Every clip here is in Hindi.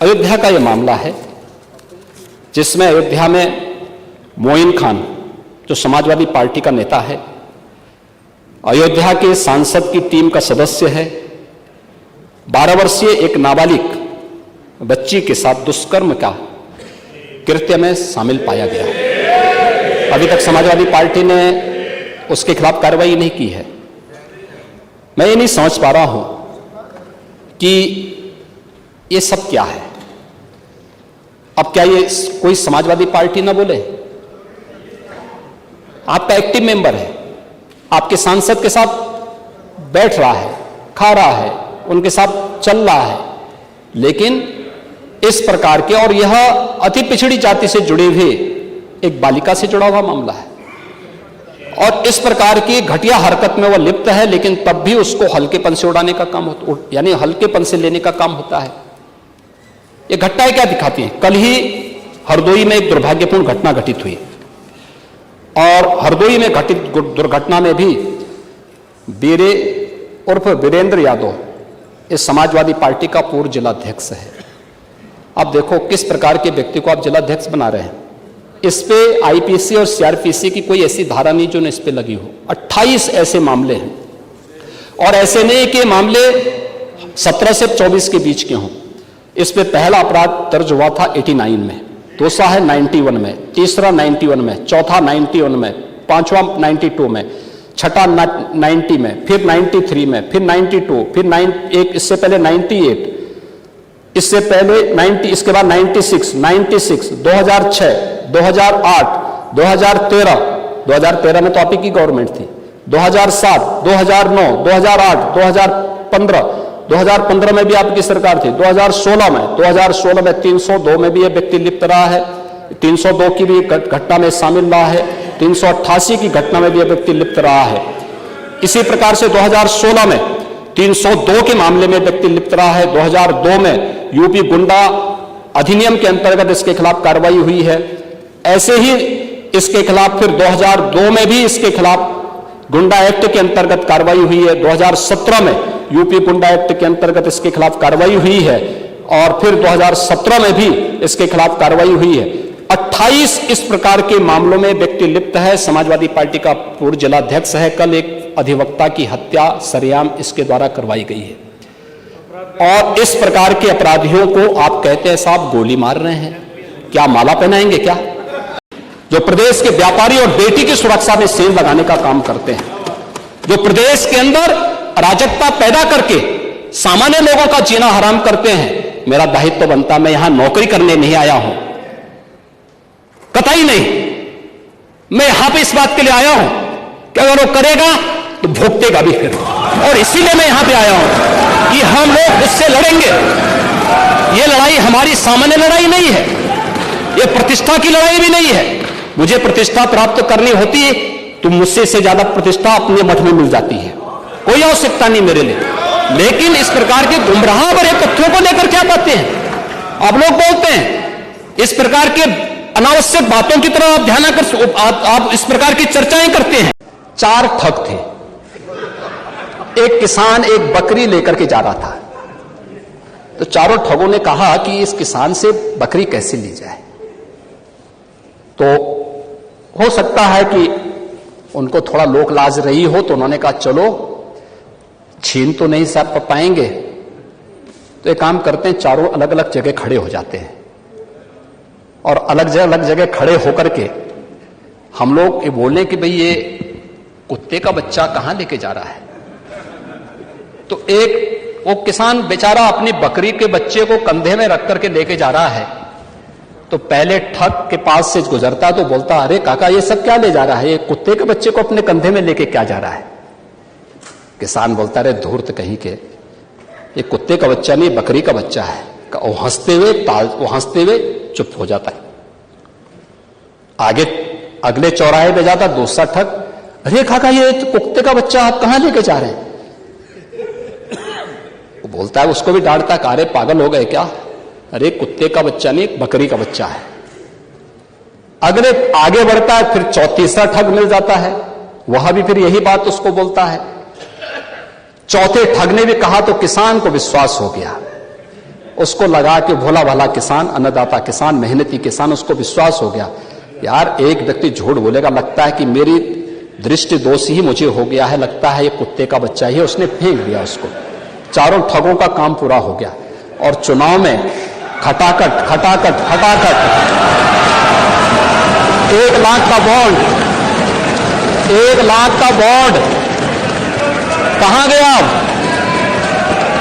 अयोध्या का यह मामला है जिसमें अयोध्या में मोइन खान जो समाजवादी पार्टी का नेता है, अयोध्या के सांसद की टीम का सदस्य है, 12 वर्षीय एक नाबालिग बच्ची के साथ दुष्कर्म का कृत्य में शामिल पाया गया। अभी तक समाजवादी पार्टी ने उसके खिलाफ कार्रवाई नहीं की है। मैं ये नहीं समझ पा रहा हूं कि ये सब क्या है। अब क्या ये कोई समाजवादी पार्टी ना बोले? आपका एक्टिव मेंबर है, आपके सांसद के साथ बैठ रहा है, खा रहा है, उनके साथ चल रहा है, लेकिन इस प्रकार के, और यह अति पिछड़ी जाति से जुड़े हुए एक बालिका से जुड़ा हुआ मामला है और इस प्रकार की घटिया हरकत में वह लिप्त है, लेकिन तब भी उसको हल्केपन से उड़ाने का काम होता, यानी हल्केपन से लेने का काम होता है। ये घटनाएं क्या दिखाती हैं? कल ही हरदोई में एक दुर्भाग्यपूर्ण घटना घटित हुई और हरदोई में घटित दुर्घटना में भी बीरे उर्फ वीरेंद्र यादव इस समाजवादी पार्टी का पूर्व जिलाध्यक्ष है। अब देखो किस प्रकार के व्यक्ति को आप जिलाध्यक्ष बना रहे हैं। इस पे आईपीसी और सीआरपीसी की कोई ऐसी धारा नहीं जो इस पे लगी हो। 28 ऐसे मामले हैं और ऐसे नहीं कि मामले 17 से 24 के बीच के हों। इस पे पहला अपराध दर्ज हुआ था 89 में, दूसरा है 91 में, तीसरा 91 में, चौथा 91 में, पांचवा 92 में, छठा 90 में, फिर 93 में, फिर 92, फिर इससे पहले 98, इससे पहले 90, इसके बाद 96, 2006, 2008, 2013 में तो आप ही की गवर्नमेंट थी, 2007, 2009, 2008, 2015 में भी आपकी सरकार थी, 2016 में 302 में भी यह व्यक्ति लिप्त रहा है, 302 की भी घटना में शामिल रहा है, 388 की घटना में भी यह व्यक्ति लिप्त रहा है। इसी प्रकार से 2016 में 302 के मामले में व्यक्ति लिप्त रहा है। 2002 में यूपी गुंडा अधिनियम के अंतर्गत इसके खिलाफ कार्रवाई हुई है। ऐसे ही इसके खिलाफ फिर 2002 में भी इसके खिलाफ गुंडा एक्ट के अंतर्गत कार्रवाई हुई है। 2017 में यूपी गुंडा एक्ट के अंतर्गत इसके खिलाफ कार्रवाई हुई है और फिर 2017 में भी इसके खिलाफ कार्रवाई हुई है। 28 इस प्रकार के मामलों में व्यक्ति लिप्त है। समाजवादी पार्टी का पूर्व जिलाध्यक्ष है। कल एक अधिवक्ता की हत्या सरेआम इसके द्वारा करवाई गई है और इस प्रकार के अपराधियों को आप कहते हैं साहब गोली मार रहे हैं, क्या माला पहनाएंगे क्या? जो प्रदेश के व्यापारी और बेटी की सुरक्षा में सेंध लगाने का काम करते हैं, जो प्रदेश के अंदर अराजकता पैदा करके सामान्य लोगों का जीना हराम करते हैं, मेरा दायित्व तो बनता, मैं यहां नौकरी करने नहीं आया हूं, कतई नहीं। मैं यहां पे इस बात के लिए आया हूं कि अगर वो करेगा तो भुगतेगा भी फिर, और इसीलिए मैं यहां पे आया हूं कि हम लोग उससे लड़ेंगे। ये लड़ाई हमारी सामान्य लड़ाई नहीं है, ये प्रतिष्ठा की लड़ाई भी नहीं है। मुझे प्रतिष्ठा प्राप्त करनी होती है तो मुझसे से ज्यादा प्रतिष्ठा अपने मठ में मिल जाती है, कोई आवश्यकता नहीं मेरे लिए। लेकिन इस प्रकार के गुमराह भरे तथ्यों को लेकर क्या बातें हैं आप लोग बोलते हैं, इस प्रकार के अनावश्यक बातों की तरफ आप ध्यान कर, आप इस प्रकार की चर्चाएं करते हैं। 4 ठग थे। एक किसान एक बकरी लेकर के जा रहा था, तो चारों ठगों ने कहा कि इस किसान से बकरी कैसे ली जाए। तो हो सकता है कि उनको थोड़ा लोक लाज रही हो, तो उन्होंने कहा चलो छीन तो नहीं साहब पाएंगे, तो एक काम करते हैं, चारों अलग अलग जगह खड़े हो जाते हैं और अलग जगह खड़े होकर के हम लोग ये बोलें कि भाई ये कुत्ते का बच्चा कहां लेके जा रहा है। तो एक वो किसान बेचारा अपनी बकरी के बच्चे को कंधे में रख करके लेके जा रहा है, तो पहले ठग के पास से गुजरता तो बोलता, अरे काका ये सब क्या ले जा रहा है, ये कुत्ते के बच्चे को अपने कंधे में लेके क्या जा रहा है। किसान बोलता, अरे धूर्त कहीं के, ये कुत्ते का बच्चा नहीं बकरी का बच्चा है। वो हंसते हुए चुप हो जाता है। आगे अगले चौराहे पे जाता दूसरा ठग, अरे काका ये कुत्ते का बच्चा आप कहां लेके जा रहे हैं। वो बोलता है, उसको भी डांटता, अरे पागल हो गए क्या, अरे कुत्ते का बच्चा नहीं बकरी का बच्चा है। अगले आगे बढ़ता है, फिर तीसरा ठग मिल जाता है, वह भी फिर यही बात उसको बोलता है। चौथे ठग ने भी कहा तो किसान को विश्वास हो गया। उसको लगा कि भोला भाला किसान, अन्नदाता किसान, मेहनती किसान, उसको विश्वास हो गया यार एक व्यक्ति झूठ बोलेगा, लगता है कि मेरी दृष्टि दोष ही मुझे हो गया है, लगता है ये कुत्ते का बच्चा ही है, उसने फेंक दिया उसको। चारों ठगों का काम पूरा हो गया और चुनाव में खटाखट 1 लाख का बॉन्ड, 1 लाख का बॉन्ड कहां गया? अब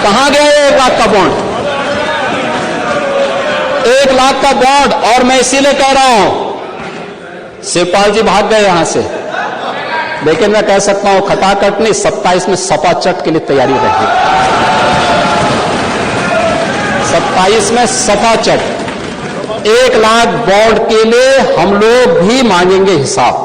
कहां गया ये 1 लाख का बॉन्ड? 1 लाख का बॉन्ड। और मैं इसीलिए कह रहा हूं, शिवपाल जी भाग गए यहां से, लेकिन मैं कह सकता हूं खटाखट नहीं, 27 में सपा चट के लिए तैयारी रहेगी। 27 में सपा चट। 1 लाख बॉन्ड के लिए हम लोग भी मांगेंगे हिसाब।